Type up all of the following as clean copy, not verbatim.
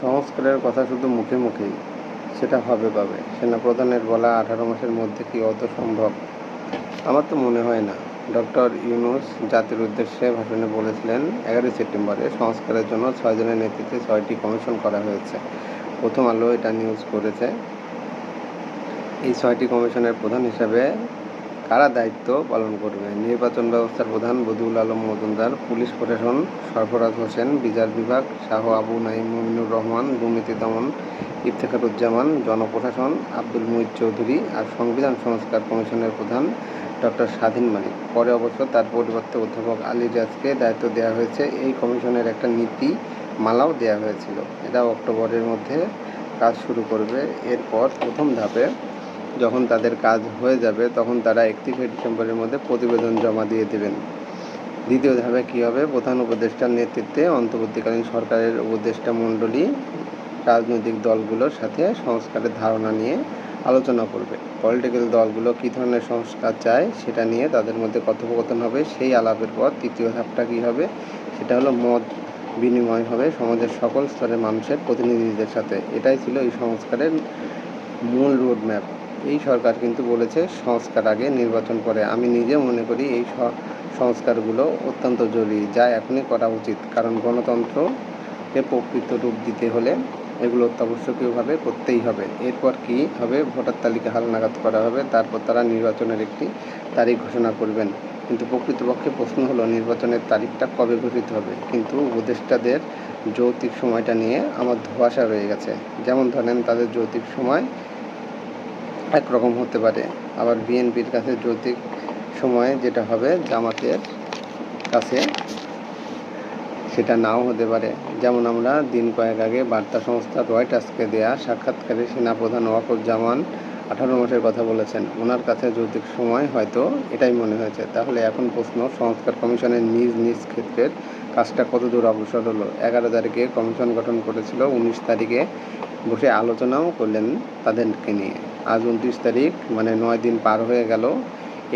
সংস্কারের কথা শুধু মুখে মুখেই, সেটা হবে কবে? সেনাপ্রধানের বলা 18 মাসের মধ্যে কি অত সম্ভব? আমার তো মনে হয় না। ডক্টর ইউনূস জাতির উদ্দেশ্যে ভাষণে বলেছিলেন, 11 সেপ্টেম্বরে সংস্কারের জন্য 6 জনের নেতৃত্বে 6টি কমিশন করা হয়েছে। প্রথম আলো এটা নিউজ করেছে। এই 6টি কমিশনের প্রধান হিসাবে কারা দায়িত্ব পালন করবে? নির্বাচন ব্যবস্থার প্রধান বদিউল আলম মজুমদার, পুলিশ প্রশাসন সরফরাজ হোসেন, বিচার বিভাগ শাহ আবু নাঈম মুমিনুর রহমান, দুর্নীতি দমন ইফতেখারুজ্জামান, জনপ্রশাসন আব্দুল মুহিত চৌধুরী আর সংবিধান সংস্কার কমিশনের প্রধান ডক্টর স্বাধীন মালিক। পরে অবশ্য তার পরিবর্তে অধ্যাপক আলী রিয়াজকে দায়িত্ব দেওয়া হয়েছে। এই কমিশনের একটা নীতি মালাও দেওয়া হয়েছিল। এরা অক্টোবরের মধ্যে কাজ শুরু করবে। এরপর প্রথম ধাপে যখন তাদের কাজ হয়ে যাবে তখন তারা 31শে ডিসেম্বরের মধ্যে প্রতিবেদন জমা দিয়ে দেবেন। দ্বিতীয় ধাপে কী হবে? প্রধান উপদেষ্টার নেতৃত্বে অন্তর্বর্তীকালীন সরকারের উপদেষ্টা মণ্ডলী রাজনৈতিক দলগুলোর সাথে সংস্কারের ধারণা নিয়ে আলোচনা করবে। পলিটিক্যাল দলগুলো কী ধরনের সংস্কার চায় সেটা নিয়ে তাদের মধ্যে কথোপকথন হবে। সেই আলাপের পর তৃতীয় ধাপটা কী হবে? সেটা হলো মত বিনিময় হবে সমাজের সকল স্তরের মানুষের প্রতিনিধিদের সাথে। এটাই ছিল এই সংস্কারের মূল রোডম্যাপ। এই সরকার কিন্তু বলেছে সংস্কার আগে, নির্বাচন পরে। আমি নিজে মনে করি এই সংস্কারগুলো অত্যন্ত জরুরি, যা এখনই করা উচিত। কারণ গণতন্ত্রকে প্রকৃত রূপ দিতে হলে এগুলো অত্যাবশ্যকীয়ভাবে করতেই হবে। এরপর কি হবে? ভোটার তালিকা হালনাগাদ করা হবে, তারপর তারা নির্বাচনের একটি তারিখ ঘোষণা করবেন। কিন্তু প্রকৃতপক্ষে প্রশ্ন হলো, নির্বাচনের তারিখটা কবে ঘোষিত হবে? কিন্তু উপদেষ্টাদের যৌক্তিক সময়টা নিয়ে আমার ধোঁয়াশা রয়ে গেছে। যেমন ধরেন, তাদের যৌক্তিক সময় একরকম হতে পারে, আবার বিএনপির কাছে যৌক্তিক সময় যেটা হবে জামাতের কাছে সেটা নাও হতে পারে। যেমন আমরা দিন কয়েক আগে বার্তা সংস্থা রয়টার্সকে দেয়া সাক্ষাৎকারে সেনাপ্রধান ওয়াকারুজ্জামান 18 মাসের কথা বলেছেন। ওনার কাছে যৌক্তিক সময় হয়তো এটাই মনে হয়েছে। তাহলে এখন প্রশ্ন, সংস্কার কমিশনের নিজ নিজ ক্ষেত্রের কাজটা কতদূর অগ্রসর হলো? 11 তারিখে কমিশন গঠন করেছিল, 19 তারিখে বসে আলোচনাও করলেন তাদেরকে নিয়ে। আজ 29 তারিখ, মানে 9 দিন পার হয়ে গেল।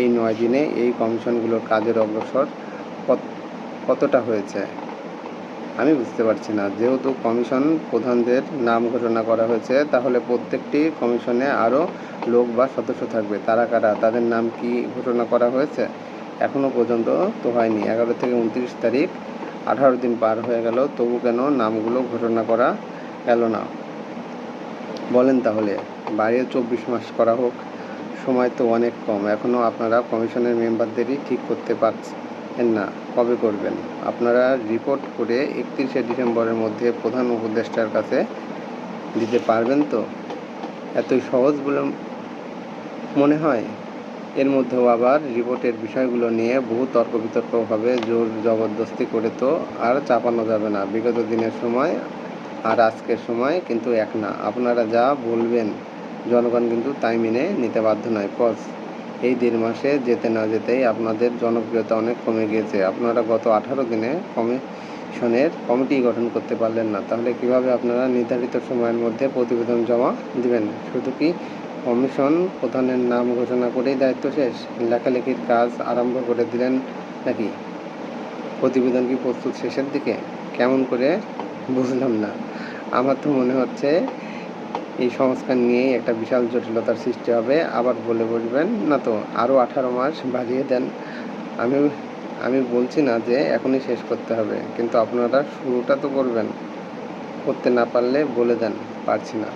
এই 9 দিনে এই কমিশনগুলোর কাজের অগ্রসর কতটা হয়েছে আমি বুঝতে পারছি না। যেহেতু কমিশন প্রধানদের নাম ঘোষণা করা হয়েছে, তাহলে প্রত্যেকটি কমিশনে আরও লোক বা সদস্য থাকবে। তারা কারা? তাদের নাম কি ঘোষণা করা হয়েছে? এখনও পর্যন্ত তো হয়নি। 11 থেকে 29 তারিখ, 18 দিন পার হয়ে গেল, তবু কেন নামগুলো ঘোষণা করা গেল না? বলেন তাহলে বাইরে 24 মাস করা হোক, সময় তো অনেক কম। এখনও আপনারা কমিশনের মেম্বারদেরই ঠিক করতে পারছেন না। কবে করবেন? আপনারা রিপোর্ট করে 31শে ডিসেম্বরের মধ্যে প্রধান উপদেষ্টার কাছে দিতে পারবেন তো? এতই সহজ বলে মনে হয়? এর মধ্যেও আবার রিপোর্টের বিষয়গুলো নিয়ে বহু তর্ক বিতর্ক হবে। জোর জবরদস্তি করে তো আর চাপানো যাবে না। বিগত দিনের সময় আর আজকের সময় কিন্তু এক না। আপনারা যা বলবেন জনগণ কিন্তু তাই মেনে নিতে বাধ্য নয়। এই 1.5 মাসে যেতে না যেতেই আপনাদের জনপ্রিয়তা অনেক কমে গিয়েছে। আপনারা গত 18 দিনে কমিশনের কমিটি গঠন করতে পারলেন না। তাহলে কিভাবে আপনারা নির্ধারিত সময়ের মধ্যে প্রতিবেদন জমা দিবেন? শুধু কি কমিশন প্রধানের নাম ঘোষণা করেই দায়িত্ব শেষ? লেখালেখির কাজ আরম্ভ করে দিলেন নাকি? প্রতিবেদন কি প্রস্তুত শেষের দিকে? কেমন করে? বুঝলাম না। আমার তো মনে হচ্ছে এই সংস্কার নিয়েই একটা বিশাল জটিলতার সৃষ্টি হবে। আবার বলে বসবেন না তো আরও 18 মাস বাড়িয়ে দেন। আমি বলছি না যে এখনই শেষ করতে হবে, কিন্তু আপনারা শুরুটা তো করবেন। করতে না পারলে বলে দেন পারছি না।